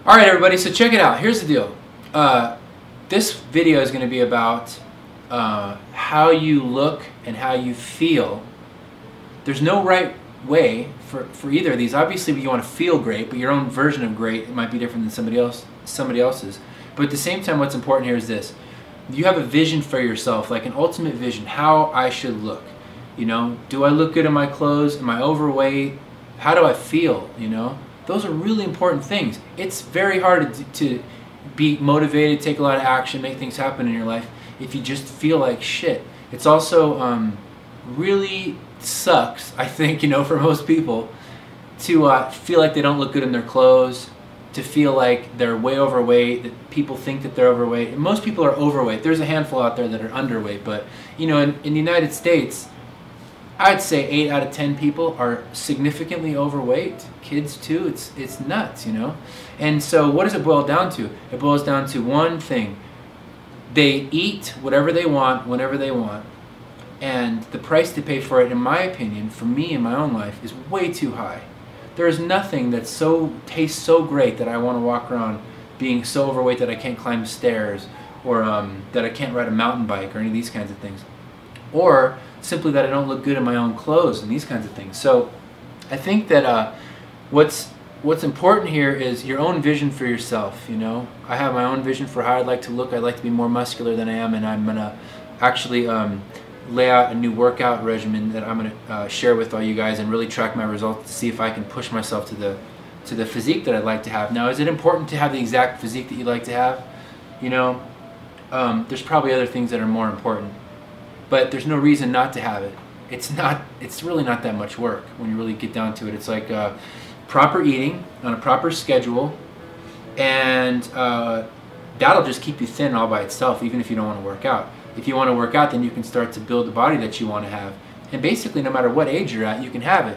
Alright everybody, so check it out. Here's the deal. This video is going to be about how you look and how you feel. There's no right way for either of these. Obviously you want to feel great, but your own version of great, it might be different than somebody else's. But at the same time, what's important here is this. You have a vision for yourself, like an ultimate vision, how I should look. You know, do I look good in my clothes? Am I overweight? How do I feel? You know, those are really important things. It's very hard to be motivated, take a lot of action, make things happen in your life if you just feel like shit. It's also really sucks, I think, you know, for most people to feel like they don't look good in their clothes, to feel like they're way overweight, that people think that they're overweight. And most people are overweight. There's a handful out there that are underweight, but you know, in the United States, I'd say 8 out of 10 people are significantly overweight. Kids too. It's nuts, you know. And so what does it boil down to? It boils down to one thing. They eat whatever they want, whenever they want. And the price to pay for it, in my opinion, for me in my own life, is way too high. There is nothing that tastes so great that I want to walk around being so overweight that I can't climb stairs, or that I can't ride a mountain bike, or any of these kinds of things. Or simply that I don't look good in my own clothes and these kinds of things. So I think that what's important here is your own vision for yourself. You know, I have my own vision for how I'd like to look. I'd like to be more muscular than I am, and I'm gonna actually lay out a new workout regimen that I'm gonna share with all you guys and really track my results to see if I can push myself to the physique that I'd like to have. Now, is it important to have the exact physique that you'd like to have? You know, there's probably other things that are more important. But there's no reason not to have it. It's really not that much work when you really get down to it. It's like proper eating on a proper schedule, and that'll just keep you thin all by itself, even if you don't want to work out. If you want to work out, then you can start to build the body that you want to have. And basically, no matter what age you're at, you can have it.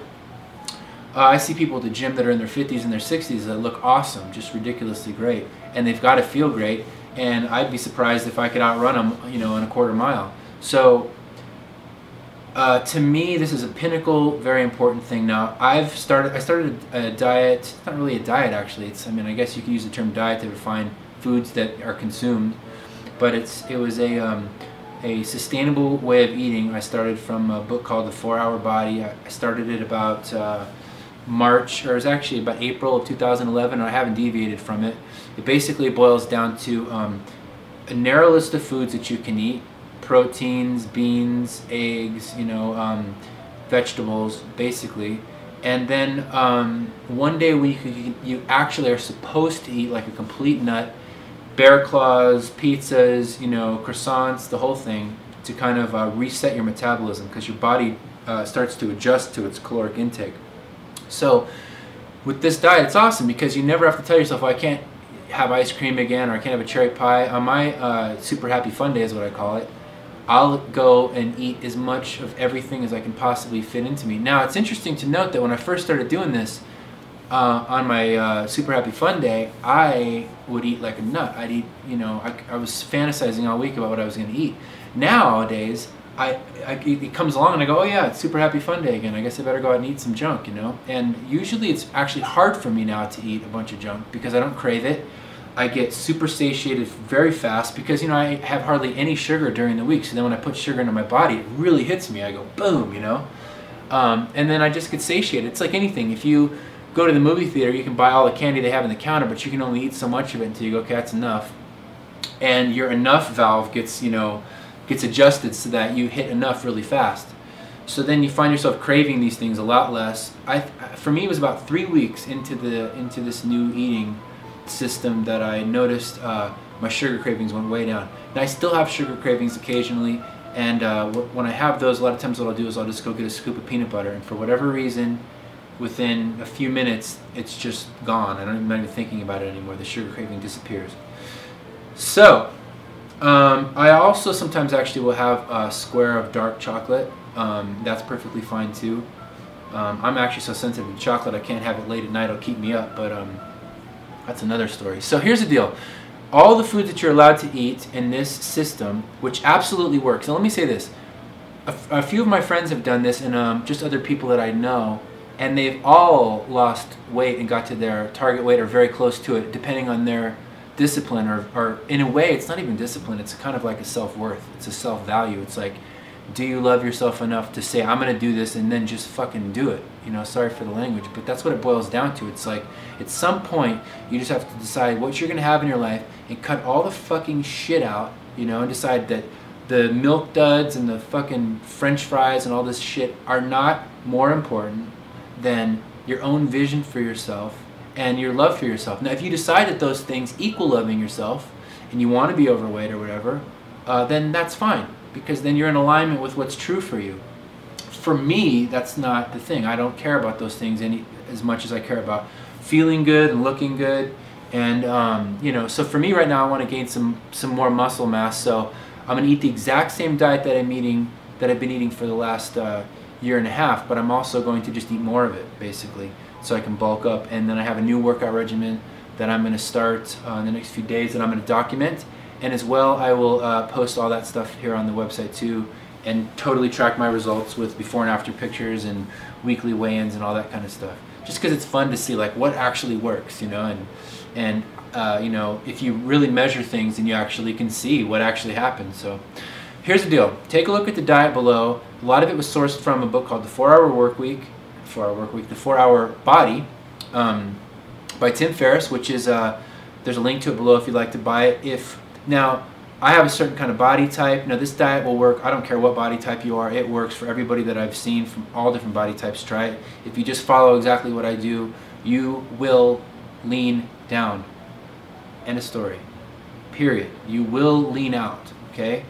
I see people at the gym that are in their 50s and their 60s that look awesome, just ridiculously great. And they've got to feel great, and I'd be surprised if I could outrun them, you know, in a quarter mile. So to me, this is a pinnacle, very important thing. Now, I started a diet. It's not really a diet, actually. I mean, I guess you could use the term diet to define foods that are consumed, but it was a sustainable way of eating. I started from a book called The 4-Hour Body. I started it about March, or it was actually about April of 2011, and I haven't deviated from it. It basically boils down to a narrow list of foods that you can eat. Proteins, beans, eggs, you know, vegetables, basically. And then one day a week you actually are supposed to eat like a complete nut, bear claws, pizzas, you know, croissants, the whole thing, to kind of reset your metabolism, because your body starts to adjust to its caloric intake. So with this diet, it's awesome because you never have to tell yourself, well, I can't have ice cream again, or I can't have a cherry pie. On my super happy fun day is what I call it, I'll go and eat as much of everything as I can possibly fit into me. Now, it's interesting to note that when I first started doing this, on my super happy fun day, I would eat like a nut. I'd eat, you know, I was fantasizing all week about what I was going to eat. Nowadays, it comes along and I go, oh yeah, it's super happy fun day again. I guess I better go out and eat some junk, you know. And usually it's actually hard for me now to eat a bunch of junk because I don't crave it. I get super satiated very fast because, you know, I have hardly any sugar during the week. So then when I put sugar into my body, it really hits me. I go boom, you know. And then I just get satiated. It's like anything. If you go to the movie theater, you can buy all the candy they have in the counter, but you can only eat so much of it until you go, okay, that's enough. And your enough valve gets, you know, gets adjusted so that you hit enough really fast. So then you find yourself craving these things a lot less. For me, it was about 3 weeks into this new eating system that I noticed my sugar cravings went way down. Now I still have sugar cravings occasionally, and when I have those, a lot of times what I'll do is I'll just go get a scoop of peanut butter, and for whatever reason, within a few minutes, it's just gone. I'm not even thinking about it anymore. The sugar craving disappears. So I also sometimes actually will have a square of dark chocolate. That's perfectly fine too. I'm actually so sensitive to chocolate I can't have it late at night. It'll keep me up, but that's another story. So here's the deal. All the foods that you're allowed to eat in this system, which absolutely works. Now let me say this. A few of my friends have done this, and just other people that I know, and they've all lost weight and got to their target weight or very close to it, depending on their discipline, or in a way, it's not even discipline. It's kind of like a self-worth. It's a self-value. It's like, do you love yourself enough to say, I'm going to do this, and then just fucking do it? You know, sorry for the language, but that's what it boils down to. It's like, at some point, you just have to decide what you're going to have in your life and cut all the fucking shit out, you know, and decide that the milk duds and the fucking French fries and all this shit are not more important than your own vision for yourself and your love for yourself. Now, if you decide that those things equal loving yourself and you want to be overweight or whatever, then that's fine, because then you're in alignment with what's true for you. For me, that's not the thing. I don't care about those things as much as I care about feeling good and looking good. And you know, so for me right now, I want to gain some more muscle mass. So I'm going to eat the exact same diet that I've been eating for the last year and a half, but I'm also going to just eat more of it, basically, so I can bulk up. And then I have a new workout regimen that I'm going to start in the next few days that I'm going to document. And as well, I will post all that stuff here on the website too, and totally track my results with before and after pictures and weekly weigh-ins and all that kind of stuff. Just because it's fun to see like what actually works, you know, and you know, if you really measure things, then you actually can see what actually happens. So here's the deal. Take a look at the diet below. A lot of it was sourced from a book called The 4-Hour Workweek, The 4-Hour Body, by Tim Ferriss, which is there's a link to it below if you'd like to buy it. Now, I have a certain kind of body type. Now, this diet will work. I don't care what body type you are. It works for everybody that I've seen from all different body types. Try it. If you just follow exactly what I do, you will lean down. End of story. Period. You will lean out, okay?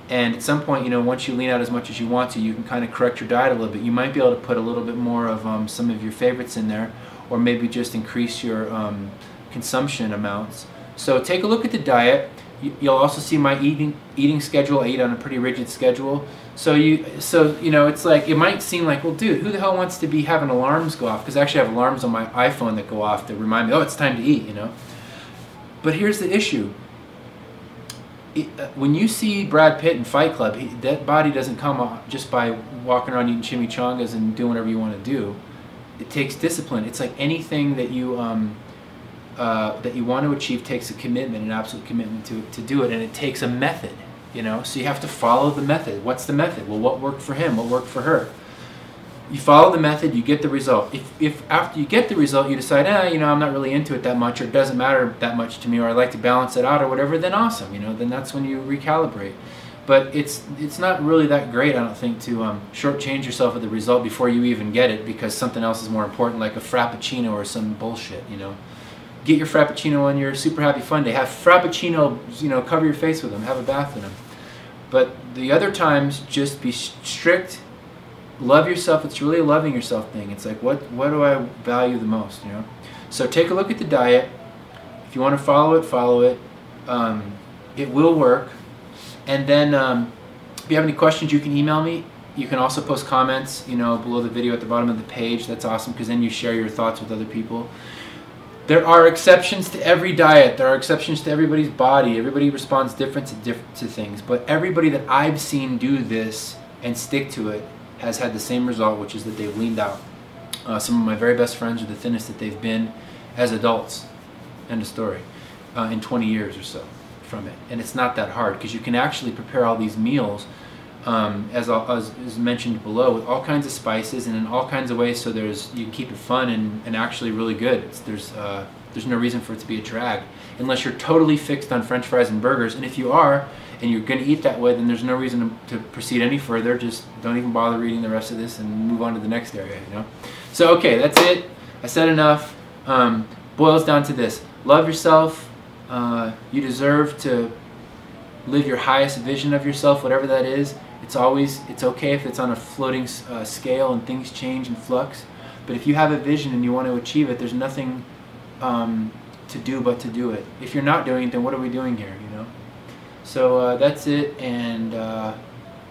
And at some point, you know, once you lean out as much as you want to, you can kind of correct your diet a little bit. You might be able to put a little bit more of some of your favorites in there, or maybe just increase your consumption amounts. So take a look at the diet. You'll also see my eating schedule. I eat on a pretty rigid schedule. So you know, it's like, it might seem like, well, dude, who the hell wants to be having alarms go off? Because I actually have alarms on my iPhone that go off to remind me, oh, it's time to eat, you know. But here's the issue. When you see Brad Pitt in Fight Club, that body doesn't come just by walking around eating chimichangas and doing whatever you want to do. It takes discipline. It's like anything that you want to achieve takes a commitment, an absolute commitment to do it, and it takes a method, you know. So you have to follow the method. What's the method? Well, what worked for him? What worked for her? You follow the method, you get the result. If after you get the result you decide, you know, I'm not really into it that much, or it doesn't matter that much to me, or I like to balance it out or whatever, then awesome, you know, then that's when you recalibrate. But it's not really that great, I don't think, to shortchange yourself with the result before you even get it, because something else is more important, like a Frappuccino or some bullshit, you know. Get your Frappuccino on your super happy fun day. Have Frappuccino, you know, cover your face with them, have a bath in them. But the other times, just be strict. Love yourself. It's really a loving yourself thing. It's like, what do I value the most, you know? So take a look at the diet. If you want to follow it. It will work. And then if you have any questions, you can email me. You can also post comments, you know, below the video at the bottom of the page. That's awesome, because then you share your thoughts with other people. There are exceptions to every diet. There are exceptions to everybody's body. Everybody responds different to things. But everybody that I've seen do this and stick to it has had the same result, which is that they've leaned out. Some of my very best friends are the thinnest that they've been as adults. End of story. In 20 years or so from it. And it's not that hard, because you can actually prepare all these meals, as mentioned below, with all kinds of spices and in all kinds of ways, so you can keep it fun and actually really good. There's no reason for it to be a drag, unless you're totally fixed on French fries and burgers. And if you are, and you're going to eat that way, then there's no reason to proceed any further. Just don't even bother reading the rest of this and move on to the next area, you know. So okay, that's it. I said enough. Boils down to this: love yourself. You deserve to live your highest vision of yourself, whatever that is. It's okay if it's on a floating scale and things change and flux. But if you have a vision and you want to achieve it, there's nothing to do but to do it. If you're not doing it, then what are we doing here, you know? So that's it, and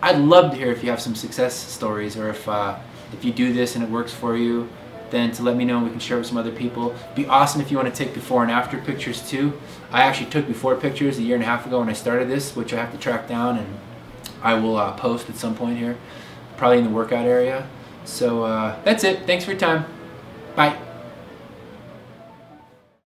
I'd love to hear if you have some success stories, or if you do this and it works for you, then to let me know and we can share it with some other people. It'd be awesome if you want to take before and after pictures too. I actually took before pictures a year and a half ago when I started this, which I have to track down, and I will post at some point here, probably in the workout area. So that's it. Thanks for your time. Bye.